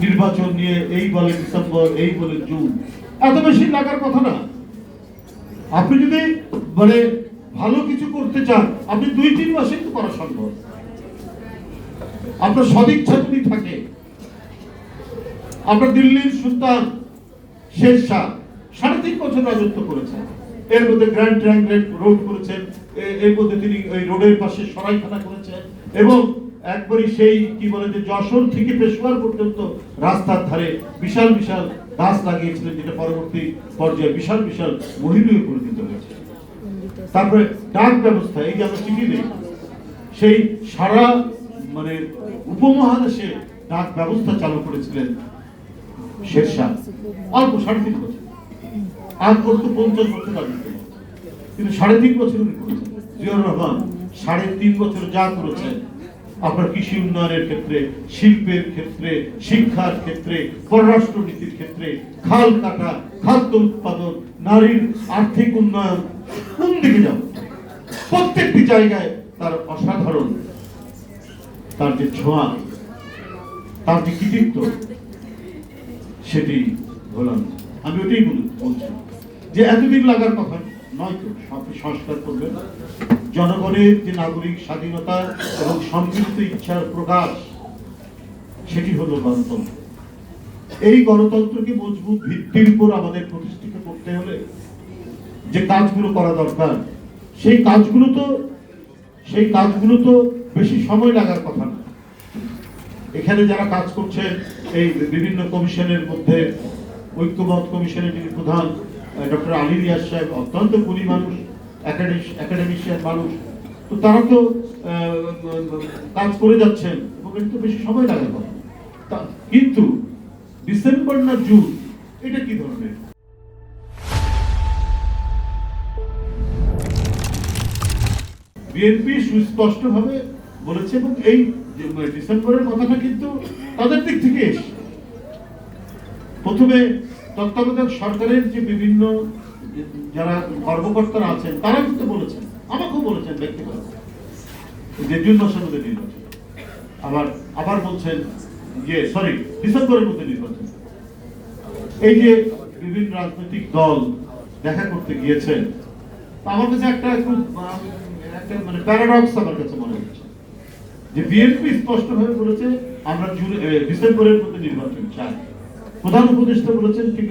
নির্বাচন নিয়ে এই বলে ডিসেম্বর, এই বলে জুন, এত বেশি লাগার কথা না। আপনি যদি মানে ভালো কিছু করতে চান, আপনি 2-3 মাসে তো করা সম্ভব। আপনার সদিচ্ছা যদি থাকে। আপনার দিল্লির সুলতান শেরশাহ 3.5 বছর রাজত্ব করেছেন। এর মধ্যে গ্র্যান্ড ট্রায়াঙ্গেল রোড করেছেন, এর মধ্যে তিনি ওই রোডের পাশে সরাইখানা করেছেন, এবং একবারই সেই কি বলে যে যশোর থেকে পেশোয়ার পর্যন্ত রাস্তার ধারে বিশাল বিশাল গাছ লাগিয়েছিলেন, যেটা পরবর্তী পর্যায়ে বিশাল বিশাল মহিমে পরিণত হয়েছে। তারপরে ডাক ব্যবস্থা, এই যে আমরা চিঠি দিই, সেই সারা মানে উপমহাদেশে ডাক ব্যবস্থা চালু করেছিলেন শেরশাহ। অল্প 3.5 বছর, আজ পর্যন্ত 50 বছর রাজত্ব, কিন্তু 3.5 বছর উনি করেছেন। জিয়াউর রহমান 3.5 বছর যা করেছেন, আপনার কৃষি উন্নয়নের ক্ষেত্রে, শিল্পের ক্ষেত্রে, শিক্ষার ক্ষেত্রে, পররাষ্ট্র নীতির ক্ষেত্রে, খাল কাটা, খাদ্য উৎপাদন, নারীর আর্থিক উন্নয়ন, কোন দিকে যাব, প্রত্যেকটি জায়গায় তার অসাধারণ, তার যে ছোঁয়া, তার যে কৃতিত্ব, সেটি বললাম। আমি ওটাই বলছি যে এতদিন লাগার কথা নয় তো, আপনি সংস্কার করবেন। জনগণের যে নাগরিক স্বাধীনতা এবং সম্মিলিত ইচ্ছার প্রকাশ, সেটি হলো গণতন্ত্র। এই গণতন্ত্রকে মজবুত ভিত্তির উপর আমাদের প্রতিষ্ঠিত করতে হলে যে কাজগুলো করা দরকার, সেই কাজগুলো তো বেশি সময় লাগার কথা না। এখানে যারা কাজ করছেন এই বিভিন্ন কমিশনের মধ্যে, ঐক্যমত কমিশনের যিনি প্রধান ডক্টর আলী রিয়াজ সাহেব অত্যন্ত গুণী মানুষ, একাডেমিশিয়ান মানুষ, তো তারা তো কাজ করে যাচ্ছেন এবং একটু বেশি সময় লাগার কথা। কিন্তু ডিসেম্বর না জুন, এটা কি ধরনের? বিএনপি সুস্পষ্টভাবে বলেছে, এবং এই ডিসেম্বরের কথাটা কিন্তু তাদের দিক থেকে এসে প্রথমে তত্ত্বাবধায়ক সরকারের যে বিভিন্ন যারা কর্মকর্তারা আছেন, তারা কিন্তু বলেছেন, আমাকেও বলেছেন ব্যক্তিগত, যে জুন মাসের মধ্যে নির্বাচন, আবার বলছেন যে ডিসেম্বরের মধ্যে নির্বাচন। এই যে বিভিন্ন রাজনৈতিক দল দেখা করতে গিয়েছেন, আমার কাছে একটা মানে প্যারাডক্স আমার কাছে মনে হচ্ছে যে বিএনপি স্পষ্টভাবে বলেছে আমরা ডিসেম্বরের মধ্যে নির্বাচন চাই, প্রধান উপদেষ্টা বলেছেন ঠিক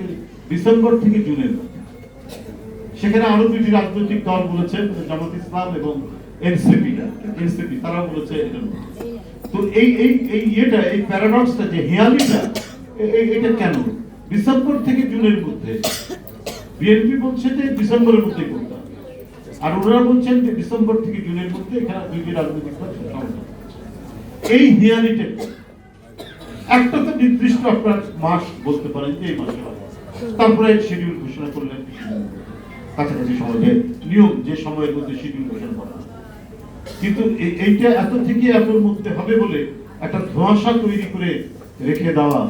ডিসেম্বর থেকে জুনের মধ্যে। সেখানে আরো 2টি রাজনৈতিক দল বলেছেন, জামাত ইসলাম এবং এনসিপি, তারা বলেছে এটার মধ্যে। তো এই প্যারাডক্সটা, যে হিয়ালিটা, এটা কেন ডিসেম্বর থেকে জুনের মধ্যে? বিএনপি বলছে যে ডিসেম্বরের মধ্যেই করতে হবে, আর ওনারা বলছেন যে ডিসেম্বর থেকে জুনের মধ্যে। এখানে 2টি রাজনৈতিক দল এই হিয়ালিটা, একটা তো নির্দিষ্ট আপনার মাস বলতে পারেন যে এই মাসে, তারপরে শিডিউল ঘোষণা করলেন কাছাকাছি সময়ে, নিয়ম যে সময়ের মধ্যে শিডিউল ঘোষণা করা। কিন্তু এইটা এত থেকে এতর মধ্যে হবে বলে একটা ধোঁয়াশা তৈরি করে রেখে দেওয়া,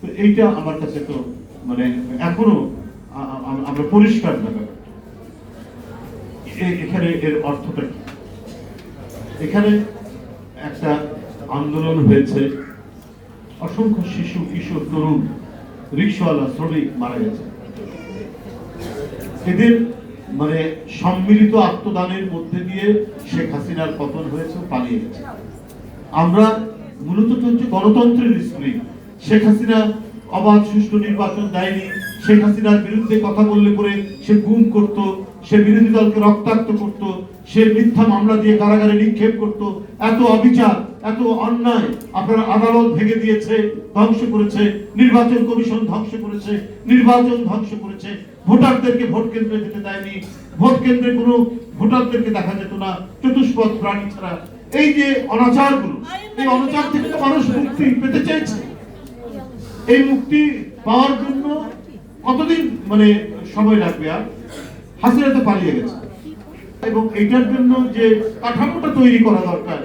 তো এইটা আমার কাছে তো মানে এখনো আমরা পরিষ্কার না। এখানে এর অর্থটা কি? এখানে একটা আন্দোলন হয়েছে, অসংখ্য শিশু, কিশোর, তরুণ, রিক্সাওয়ালা, শ্রমিক মারা গেছে। এদের মানে সম্মিলিত আত্মদানের মধ্যে দিয়ে শেখ হাসিনার পতন হয়েছে, পালিয়ে গেছে। আমরা মূলত হচ্ছে গণতন্ত্রের স্কুলে। শেখ হাসিনা অবাধ সুষ্ঠু নির্বাচন দেয়নি, শেখ হাসিনার বিরুদ্ধে কথা বললে পরে সে গুম করত, সে বিরোধী দলকে রক্তাক্ত করত, সে মিথ্যা মামলা দিয়ে কারাগারে নিক্ষেপ করত। এত অবিচার, এত অন্যায় আপনারা আদালত ভেঙে দিয়েছে, ধ্বংস করেছে, নির্বাচন কমিশন ধ্বংস করেছে, নির্বাচন ধ্বংস করেছে, ভোটারদেরকে ভোট কেন্দ্রে যেতে দেয়নি, ভোট কেন্দ্রে কোনো ভোটারদেরকে দেখা যেত না, চতুষ্পদ প্রাণী ছাড়া। এই যে অনাচারগুলো, এই অনাচার থেকে তো মানুষ মুক্তি পেতে চাইছে। এই মুক্তি পাওয়ার জন্য কতদিন মানে সময় লাগবে? আর হাসিনা তো পালিয়ে গেছে, এবং এইটার জন্য যে কাঠামোটা তৈরি করা দরকার,